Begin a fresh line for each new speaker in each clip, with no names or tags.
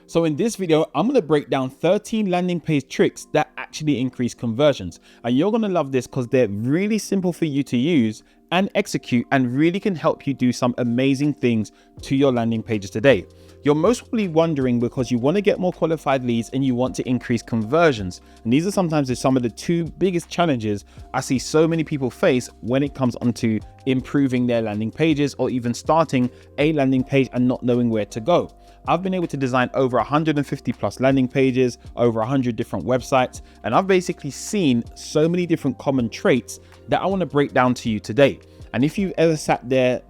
So in this video, I'm going to break down 13 landing page tricks that actually increase conversions. And you're going to love this because they're really simple for you to use and execute and really can help you do some amazing things to your landing pages today. You're most probably wondering because you want to get more qualified leads and you want to increase conversions. And these are sometimes some of the two biggest challenges I see so many people face when it comes onto improving their landing pages or even starting a landing page and not knowing where to go. I've been able to design over 150 plus landing pages, over 100 different websites, and I've basically seen so many different common traits that I want to break down to you today. And if you've ever sat there,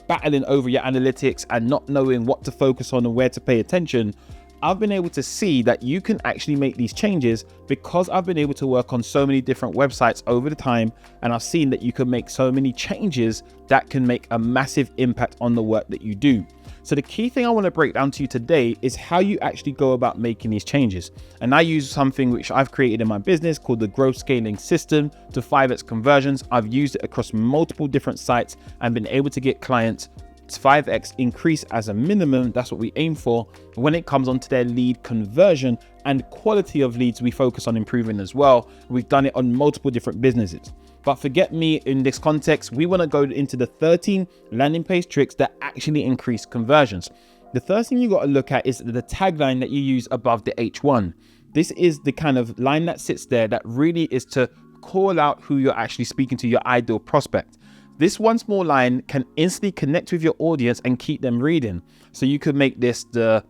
battling over your analytics and not knowing what to focus on and where to pay attention, I've been able to see that you can actually make these changes because I've been able to work on so many different websites over the time, and I've seen that you can make so many changes that can make a massive impact on the work that you do. So the key thing I want to break down to you today is how you actually go about making these changes. And I use something which I've created in my business called the growth scaling system to 5x conversions. I've used it across multiple different sites and been able to get clients 5x increase as a minimum. That's what we aim for when it comes onto their lead conversion and quality of leads. We focus on improving as well. We've done it on multiple different businesses. But forget me in this context, we want to go into the 13 landing page tricks that actually increase conversions. The first thing you got to look at is the tagline that you use above the H1. This is the kind of line that sits there that really is to call out who you're actually speaking to, your ideal prospect. This one small line can instantly connect with your audience and keep them reading. So you could make this the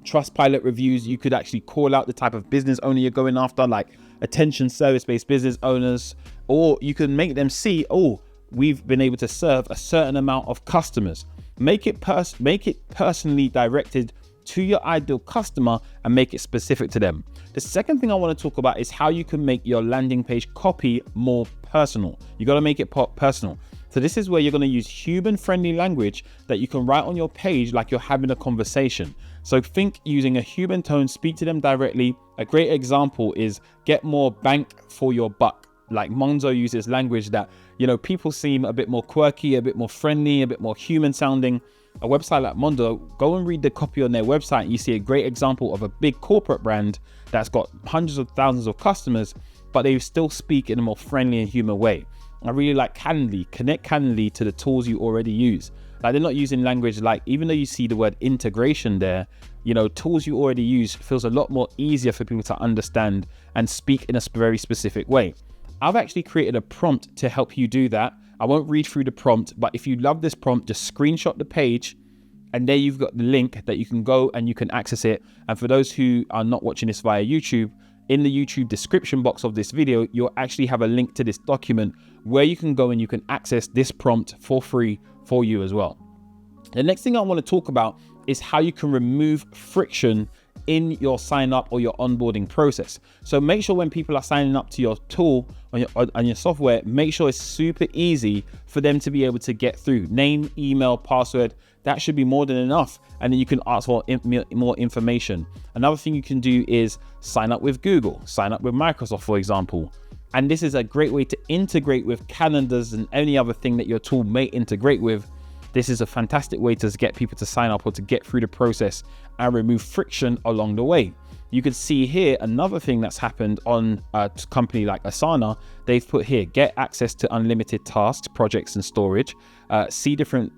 Trustpilot reviews. You could actually call out the type of business owner you're going after, like attention service-based business owners, or you can make them see, oh, we've been able to serve a certain amount of customers. Make it personally directed to your ideal customer and make it specific to them. The second thing I want to talk about is how you can make your landing page copy more personal. You got to make it personal. So this is where you're going to use human-friendly language that you can write on your page like you're having a conversation. So think using a human tone, speak to them directly. A great example is get more bang for your buck. Like Monzo uses language that, people seem a bit more quirky, a bit more friendly, a bit more human sounding. A website like Mondo, go and read the copy on their website. You see a great example of a big corporate brand that's got hundreds of thousands of customers, but they still speak in a more friendly and human way. I really like Calendly. Connect Calendly to the tools you already use. Like they're not using language like, even though you see the word integration there, tools you already use feels a lot more easier for people to understand and speak in a very specific way. I've actually created a prompt to help you do that. I won't read through the prompt, but if you love this prompt, just screenshot the page and there you've got the link that you can go and you can access it. And for those who are not watching this via YouTube, in the YouTube description box of this video, you'll actually have a link to this document where you can go and you can access this prompt for free for you as well. The next thing I want to talk about is how you can remove friction in your sign up or your onboarding process. So make sure when people are signing up to your tool on your software, make sure it's super easy for them to be able to get through. Name, email, password, that should be more than enough. And then you can ask for more information. Another thing you can do is sign up with Google, sign up with Microsoft, for example. And this is a great way to integrate with calendars and any other thing that your tool may integrate with. This is a fantastic way to get people to sign up or to get through the process and remove friction along the way. You can see here another thing that's happened on a company like Asana. They've put here, get access to unlimited tasks, projects and storage, see different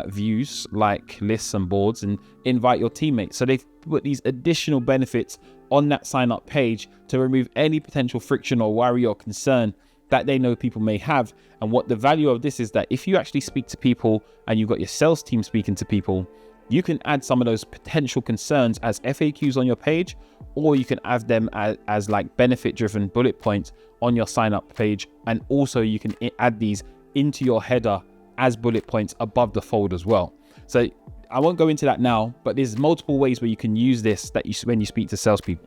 views like lists and boards, and invite your teammates. So they've put these additional benefits on that sign up page to remove any potential friction or worry or concern that they know people may have. And what the value of this is that if you actually speak to people and you've got your sales team speaking to people, you can add some of those potential concerns as FAQs on your page, or you can add them as like benefit driven bullet points on your sign up page. And also you can add these into your header as bullet points above the fold as well. So I won't go into that now, but there's multiple ways where you can use this when you speak to salespeople.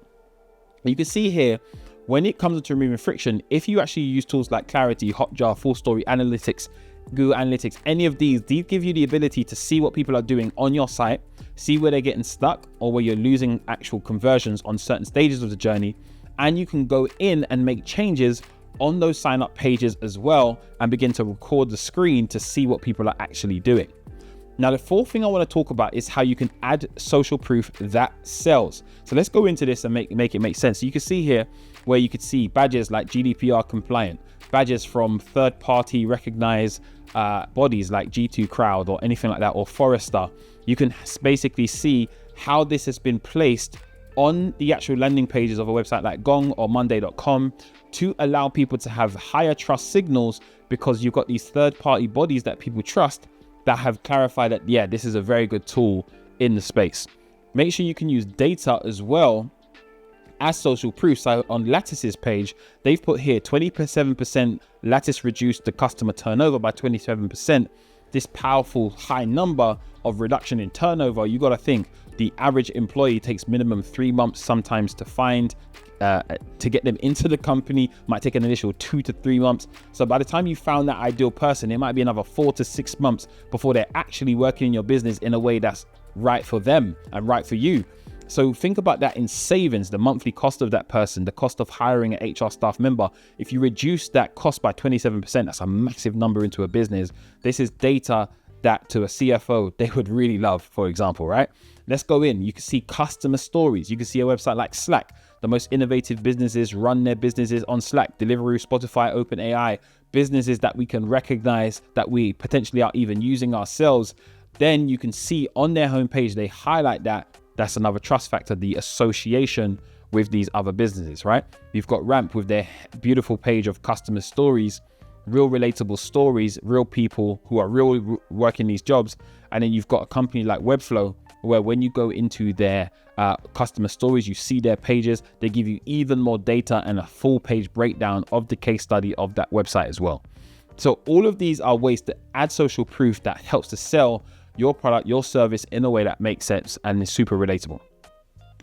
You can see here, when it comes to removing friction, if you actually use tools like Clarity, Hotjar, Full Story Analytics, Google Analytics, any of these give you the ability to see what people are doing on your site, see where they're getting stuck or where you're losing actual conversions on certain stages of the journey. And you can go in and make changes on those sign up pages as well and begin to record the screen to see what people are actually doing. Now, the fourth thing I want to talk about is how you can add social proof that sells. So let's go into this and make it make sense. So you can see here where you could see badges like GDPR compliant, badges from third-party recognized bodies like G2 Crowd or anything like that, or Forrester. You can basically see how this has been placed on the actual landing pages of a website like Gong or Monday.com to allow people to have higher trust signals, because you've got these third-party bodies that people trust that have clarified that, yeah, this is a very good tool in the space. Make sure you can use data as well as social proof. So on Lattice's page, they've put here 27% Lattice reduced the customer turnover by 27%. This powerful high number of reduction in turnover, you got to think the average employee takes minimum 3 months sometimes to find, to get them into the company, might take an initial 2 to 3 months. So by the time you found that ideal person, it might be another 4 to 6 months before they're actually working in your business in a way that's right for them and right for you. So think about that in savings, the monthly cost of that person, the cost of hiring an HR staff member. If you reduce that cost by 27%, that's a massive number into a business. This is data that to a CFO, they would really love, for example, right? Let's go in. You can see customer stories. You can see a website like Slack. The most innovative businesses run their businesses on Slack. Deliveroo, Spotify, OpenAI, businesses that we can recognize that we potentially are even using ourselves. Then you can see on their homepage, they highlight that. That's another trust factor, the association with these other businesses, right? You've got Ramp with their beautiful page of customer stories, real relatable stories, real people who are really working these jobs. And then you've got a company like Webflow, where when you go into their customer stories, you see their pages, they give you even more data and a full page breakdown of the case study of that website as well. So all of these are ways to add social proof that helps to sell your product, your service in a way that makes sense and is super relatable.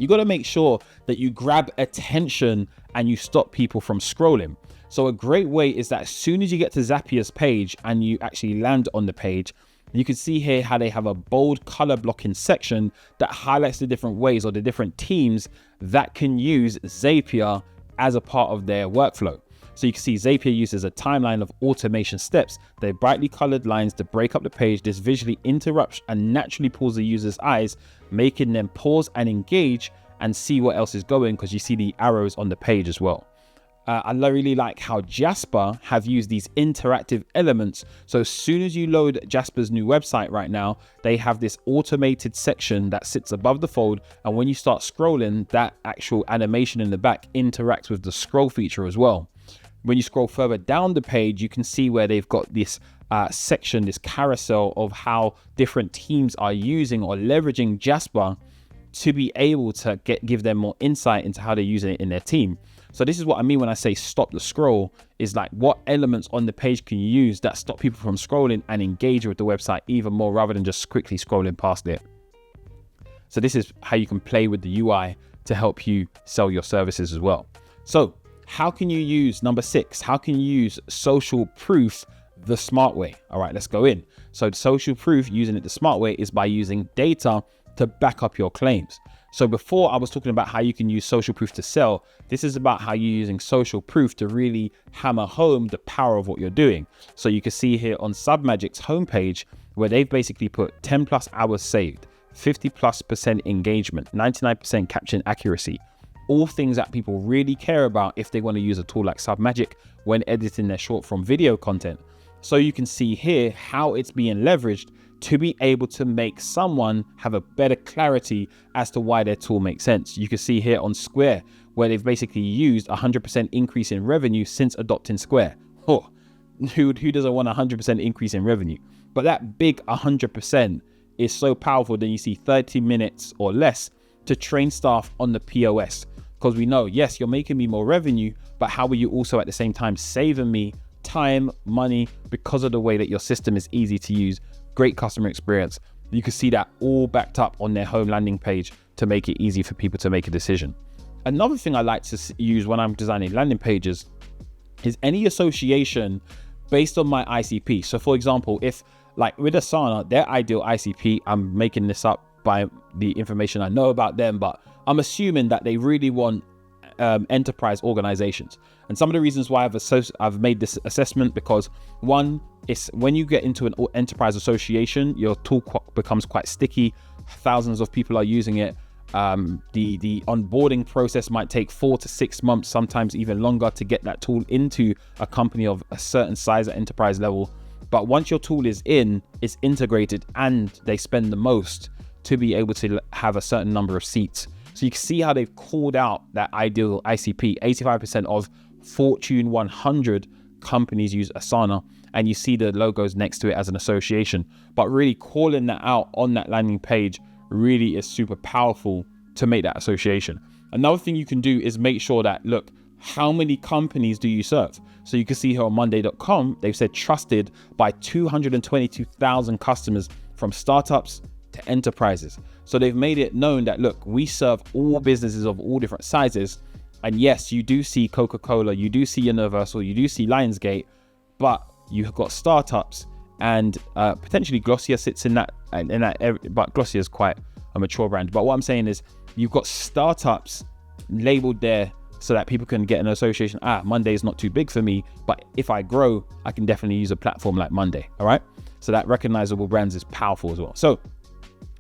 You got to make sure that you grab attention and you stop people from scrolling. So a great way is that as soon as you get to Zappia's page and you actually land on the page, you can see here how they have a bold color blocking section that highlights the different ways or the different teams that can use Zapier as a part of their workflow. So you can see Zapier uses a timeline of automation steps. They're brightly colored lines to break up the page. This visually interrupts and naturally pulls the user's eyes, making them pause and engage and see what else is going, because you see the arrows on the page as well. I really like how Jasper have used these interactive elements. So as soon as you load Jasper's new website right now, they have this automated section that sits above the fold. And when you start scrolling, that actual animation in the back interacts with the scroll feature as well. When you scroll further down the page, you can see where they've got this section, this carousel of how different teams are using or leveraging Jasper to be able to give them more insight into how they're using it in their team. So this is what I mean when I say stop the scroll, is like what elements on the page can you use that stop people from scrolling and engage with the website even more rather than just quickly scrolling past it. So this is how you can play with the UI to help you sell your services as well. So how can you use, number 6, how can you use social proof the smart way? All right, let's go in. So social proof, using it the smart way, is by using data to back up your claims. So before I was talking about how you can use social proof to sell, this is about how you're using social proof to really hammer home the power of what you're doing. So you can see here on Submagic's homepage where they've basically put 10 plus hours saved, 50+% engagement, 99% caption accuracy, all things that people really care about if they want to use a tool like Submagic when editing their short form video content. So you can see here how it's being leveraged to be able to make someone have a better clarity as to why their tool makes sense. You can see here on Square where they've basically used 100% increase in revenue since adopting Square. Oh, who doesn't want 100% increase in revenue? But that big 100% is so powerful that you see 30 minutes or less to train staff on the POS. Because we know, yes, you're making me more revenue, but how are you also at the same time saving me time, money, because of the way that your system is easy to use, great customer experience. You can see that all backed up on their home landing page to make it easy for people to make a decision. Another thing I like to use when I'm designing landing pages is any association based on my ICP. So for example, if like with Asana, their ideal ICP, I'm making this up by the information I know about them, but I'm assuming that they really want enterprise organizations. And some of the reasons why I've made this assessment, because one, it's when you get into an enterprise association, your tool becomes quite sticky. Thousands of people are using it. The onboarding process might take 4 to 6 months, sometimes even longer, to get that tool into a company of a certain size at enterprise level. But once your tool is in, it's integrated, and they spend the most to be able to have a certain number of seats. So you can see how they've called out that ideal ICP. 85% of Fortune 100 companies use Asana, and you see the logos next to it as an association. But really calling that out on that landing page really is super powerful to make that association. Another thing you can do is make sure that, look, how many companies do you serve? So you can see here on Monday.com, they've said trusted by 222,000 customers, from startups to enterprises. So they've made it known that, look, we serve all businesses of all different sizes. And yes, you do see Coca-Cola, you do see Universal, you do see Lionsgate, but you've got startups, and potentially Glossier sits in that, but Glossier is quite a mature brand. But what I'm saying is, you've got startups labeled there so that people can get an association. Monday is not too big for me, but if I grow, I can definitely use a platform like Monday. All right. So that recognizable brands is powerful as well. So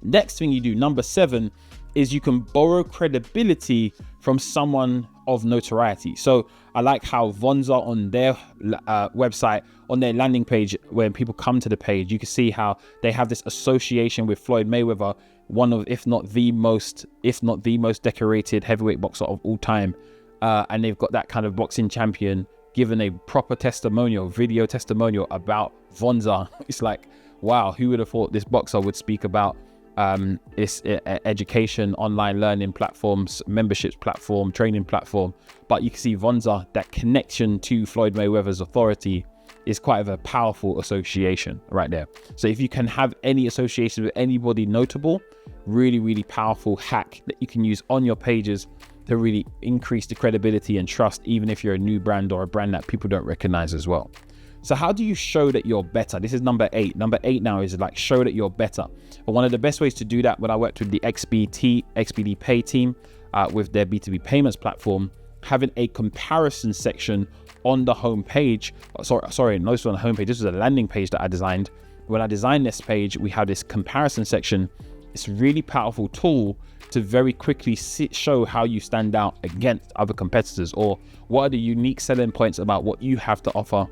next thing you do, number 7, is you can borrow credibility from someone of notoriety. So I like how Vonza on their website, on their landing page, when people come to the page, you can see how they have this association with Floyd Mayweather, one of, if not the most decorated heavyweight boxer of all time. And they've got that kind of boxing champion given a proper testimonial, video testimonial about Vonza. It's like, wow, who would have thought this boxer would speak about this education, online learning platforms, memberships platform, training platform. But you can see Vonza, that connection to Floyd Mayweather's authority is quite of a powerful association right there. So if you can have any association with anybody notable, really, really powerful hack that you can use on your pages to really increase the credibility and trust, even if you're a new brand or a brand that people don't recognize as well. So how do you show that you're better? This is number 8. Number 8 now is like, show that you're better. But one of the best ways to do that, when I worked with the XBD Pay team with their B2B payments platform, having a comparison section on the home page. Sorry, no, this was on the home page. This was a landing page that I designed. When I designed this page, we have this comparison section. It's a really powerful tool to very quickly show how you stand out against other competitors, or what are the unique selling points about what you have to offer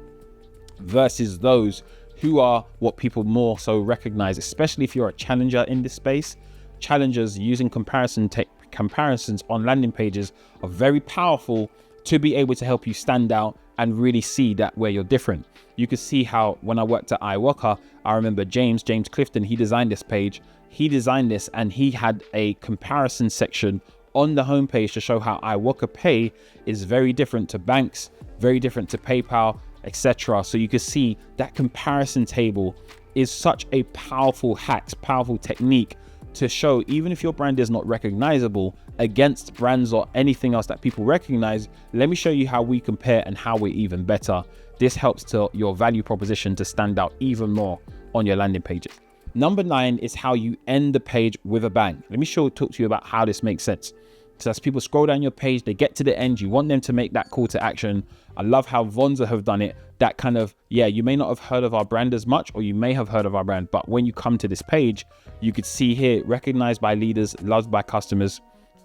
versus those who are what people more so recognize, especially if you're a challenger in this space. Challengers using comparisons on landing pages are very powerful to be able to help you stand out and really see that where you're different. You can see how when I worked at iWalker, I remember James Clifton, he designed this page. He designed this and he had a comparison section on the homepage to show how iWalker Pay is very different to banks, very different to PayPal, etc. So you can see that comparison table is such a powerful hack, powerful technique to show, even if your brand is not recognizable against brands or anything else that people recognize, let me show you how we compare and how we're even better. This helps to your value proposition to stand out even more on your landing pages. Number 9 is how you end the page with a bang. Let me talk to you about how this makes sense. So as people scroll down your page, they get to the end, you want them to make that call to action. I love how Vonza have done it. That kind of, you may not have heard of our brand as much, or you may have heard of our brand, but when you come to this page, you could see here, recognized by leaders, loved by customers,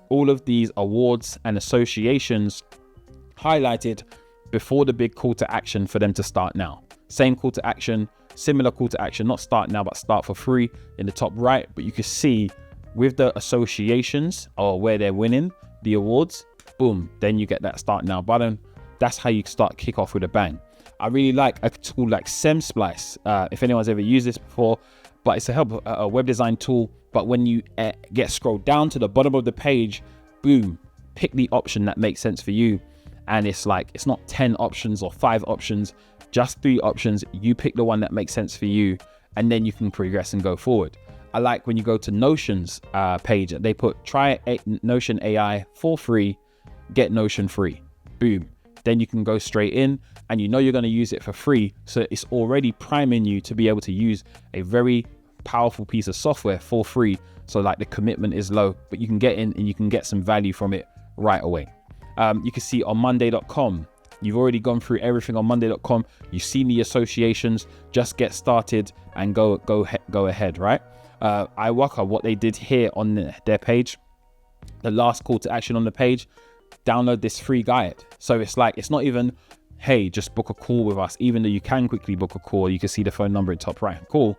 all of these awards and associations highlighted before the big call to action for them to start now. Same call to action, similar call to action, not start now, but start for free in the top right. But you can see with the associations or where they're winning the awards, boom, then you get that start now button. That's how you kick off with a bang. I really like a tool like SemSplice. If anyone's ever used this before, but it's a web design tool. But when you get scrolled down to the bottom of the page, boom, pick the option that makes sense for you. And it's like, it's not 10 options or 5 options, just 3 options. You pick the one that makes sense for you, and then you can progress and go forward. I like when you go to Notion's page, they put try Notion AI for free, get Notion free. Boom. Then you can go straight in and you know you're going to use it for free. So it's already priming you to be able to use a very powerful piece of software for free. So like the commitment is low, but you can get in and you can get some value from it right away. You can see on Monday.com. You've already gone through everything on Monday.com. You've seen the associations. Just get started and go ahead, right? iWalker, what they did here on their page, the last call to action on the page, download this free guide. So it's like, it's not even, hey, just book a call with us, even though you can quickly book a call. You can see the phone number at top right. Call.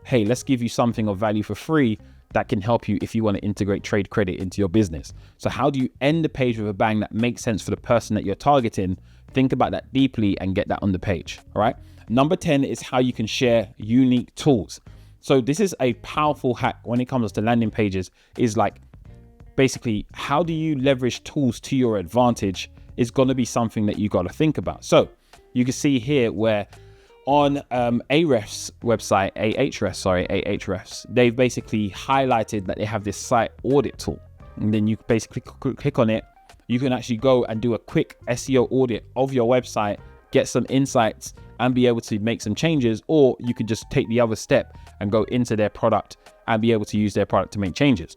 Hey, let's give you something of value for free that can help you if you want to integrate trade credit into your business. So how do you end the page with a bang that makes sense for the person that you're targeting? Think about that deeply and get that on the page. All right. Number 10 is how you can share unique tools. So this is a powerful hack when it comes to landing pages, is like, basically, how do you leverage tools to your advantage is going to be something that you got to think about. So you can see here where on Ahrefs website, Ahrefs, they've basically highlighted that they have this site audit tool. And then you basically click on it. You can actually go and do a quick SEO audit of your website, get some insights and be able to make some changes, or you could just take the other step and go into their product and be able to use their product to make changes.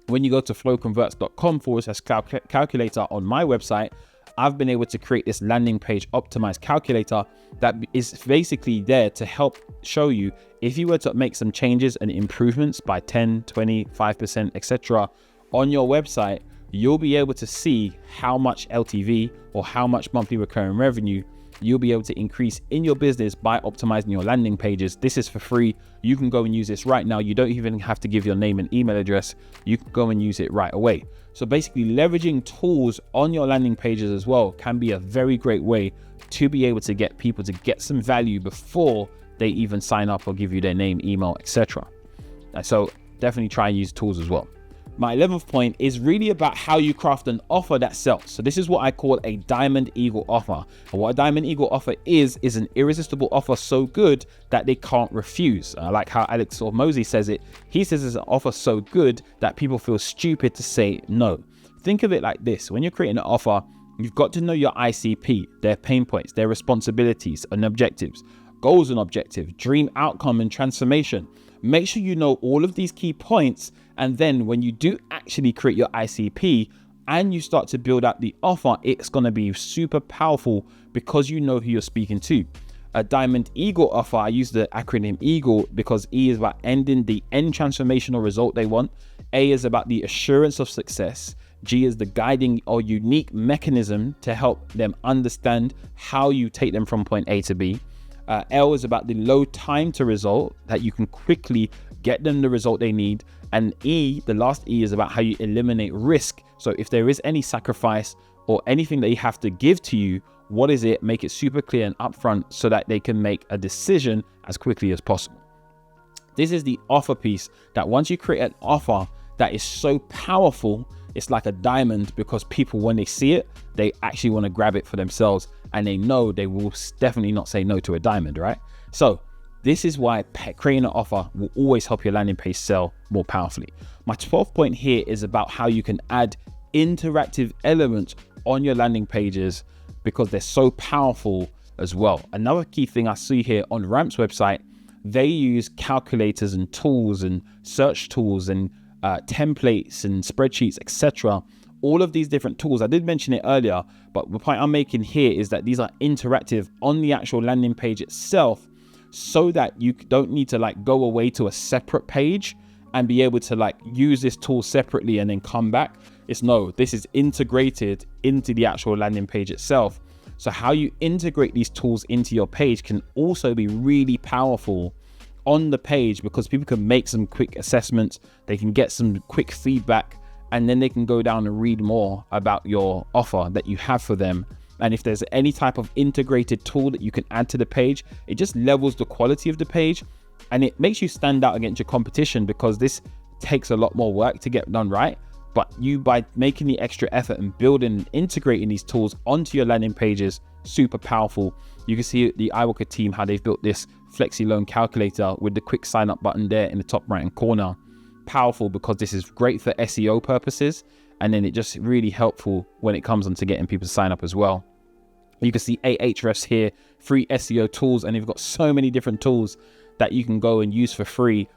When you go to flowconverts.com/calculator on my website, I've been able to create this landing page optimized calculator that is basically there to help show you if you were to make some changes and improvements by 10, 20, 5%, etc. on your website, you'll be able to see how much LTV or how much monthly recurring revenue you'll be able to increase in your business by optimizing your landing pages. This is for free. You can go and use this right now. You don't even have to give your name and email address. You can go and use it right away. So basically, leveraging tools on your landing pages as well can be a very great way to be able to get people to get some value before they even sign up or give you their name, email, etc. So definitely try and use tools as well. My 11th point is really about how you craft an offer that sells. So this is what I call a diamond eagle offer. And what a diamond eagle offer is an irresistible offer so good that they can't refuse. I like how Alex Hormozi says it. He says it's an offer so good that people feel stupid to say no. Think of it like this. When you're creating an offer, you've got to know your ICP, their pain points, their responsibilities and objectives, goals and objectives, dream outcome and transformation. Make sure you know all of these key points. And then when you do actually create your ICP and you start to build out the offer, it's going to be super powerful because you know who you're speaking to. A diamond eagle offer, I use the acronym EAGLE because E is about ending the end transformational result they want. A is about the assurance of success. G is the guiding or unique mechanism to help them understand how you take them from point A to B. L is about the low time to result, that you can quickly get them the result they need. And E, the last E, is about how you eliminate risk. So if there is any sacrifice or anything that you have to give to you, what is it? Make it super clear and upfront so that they can make a decision as quickly as possible. This is the offer piece, that once you create an offer that is so powerful, it's like a diamond, because people, when they see it, they actually want to grab it for themselves, and they know they will definitely not say no to a diamond, right? So this is why creating an offer will always help your landing page sell more powerfully. My 12th point here is about how you can add interactive elements on your landing pages because they're so powerful as well. Another key thing I see here on Ramp's website, they use calculators and tools and search tools and templates and spreadsheets, etc. All of these different tools, I did mention it earlier, but the point I'm making here is that these are interactive on the actual landing page itself, so that you don't need to like go away to a separate page and be able to like use this tool separately and then come back. This is integrated into the actual landing page itself. So how you integrate these tools into your page can also be really powerful on the page, because people can make some quick assessments, they can get some quick feedback, and then they can go down and read more about your offer that you have for them. And if there's any type of integrated tool that you can add to the page, it just levels the quality of the page and it makes you stand out against your competition, because this takes a lot more work to get done right. But you, by making the extra effort and building and integrating these tools onto your landing pages, super powerful. You can see the iWalker team, how they've built this flexi loan calculator with the quick sign up button there in the top right hand corner. Powerful because this is great for SEO purposes. And then it just really helpful when it comes on to getting people to sign up as well. You can see Ahrefs here, free SEO tools, and they've got so many different tools that you can go and use for free.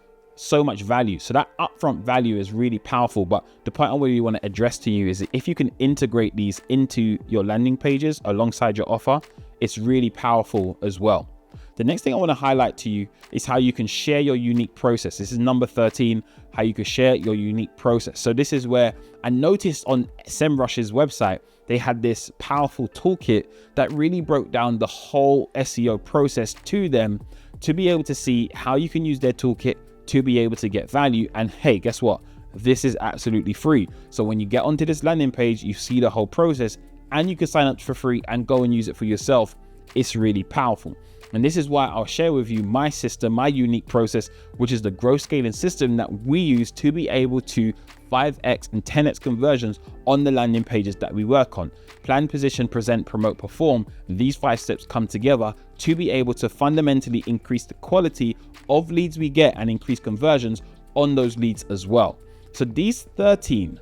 so much value. So that upfront value is really powerful. But the point I really want to address to you is that if you can integrate these into your landing pages alongside your offer, it's really powerful as well. The next thing I want to highlight to you is how you can share your unique process. This is number 13, how you can share your unique process. So this is where I noticed on SEMrush's website, they had this powerful toolkit that really broke down the whole SEO process to them to be able to see how you can use their toolkit to be able to get value. And hey, guess what? This is absolutely free. So when you get onto this landing page, you see the whole process and you can sign up for free and go and use it for yourself. It's really powerful. And this is why I'll share with you my system, my unique process, which is the growth scaling system that we use to be able to 5x and 10x conversions on the landing pages that we work on. Plan, position, present, promote, perform. These 5 steps come together to be able to fundamentally increase the quality of leads we get and increase conversions on those leads as well. So these 13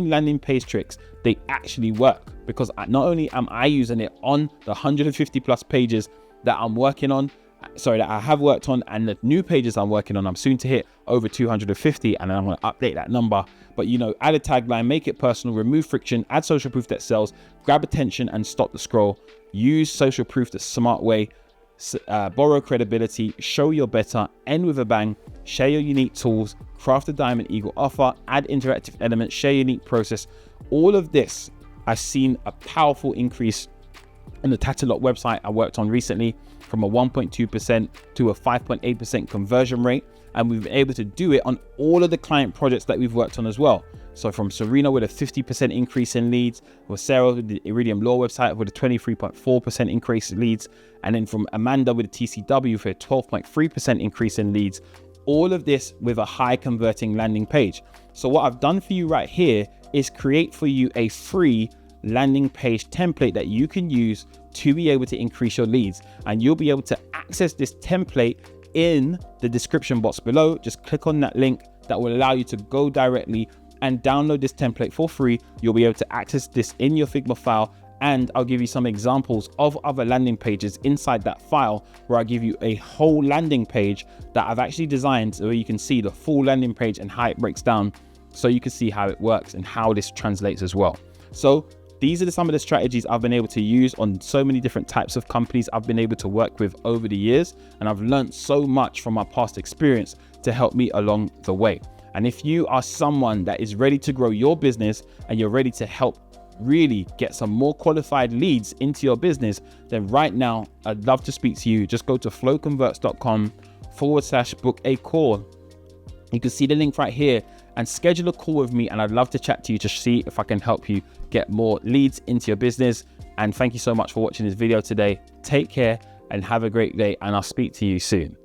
landing page tricks, they actually work because not only am I using it on the 150 plus pages that I'm working on, that I have worked on, and the new pages I'm working on, I'm soon to hit over 250, and I'm going to update that number. But add a tagline, make it personal, remove friction, add social proof that sells, grab attention and stop the scroll, use social proof the smart way, borrow credibility, show you're better, end with a bang, share your unique tools, craft a diamond eagle offer, add interactive elements, share unique process. All of this, I've seen a powerful increase in the Tatalot website I worked on recently from a 1.2% to a 5.8% conversion rate. And we've been able to do it on all of the client projects that we've worked on as well. So from Serena with a 50% increase in leads, with Sarah with the Iridium Law website with a 23.4% increase in leads, and then from Amanda with a TCW for a 12.3% increase in leads. All of this with a high converting landing page. So what I've done for you right here is create for you a free landing page template that you can use to be able to increase your leads. And you'll be able to access this template in the description box below. Just click on that link that will allow you to go directly and download this template for free. You'll be able to access this in your Figma file, and I'll give you some examples of other landing pages inside that file where I give you a whole landing page that I've actually designed so you can see the full landing page and how it breaks down, so you can see how it works and how this translates as well. So these are some of the strategies I've been able to use on so many different types of companies I've been able to work with over the years. And I've learned so much from my past experience to help me along the way. And if you are someone that is ready to grow your business and you're ready to help really get some more qualified leads into your business, then right now, I'd love to speak to you. Just go to flowconverts.com/book a call. You can see the link right here and schedule a call with me. And I'd love to chat to you to see if I can help you get more leads into your business. And thank you so much for watching this video today. Take care and have a great day. And I'll speak to you soon.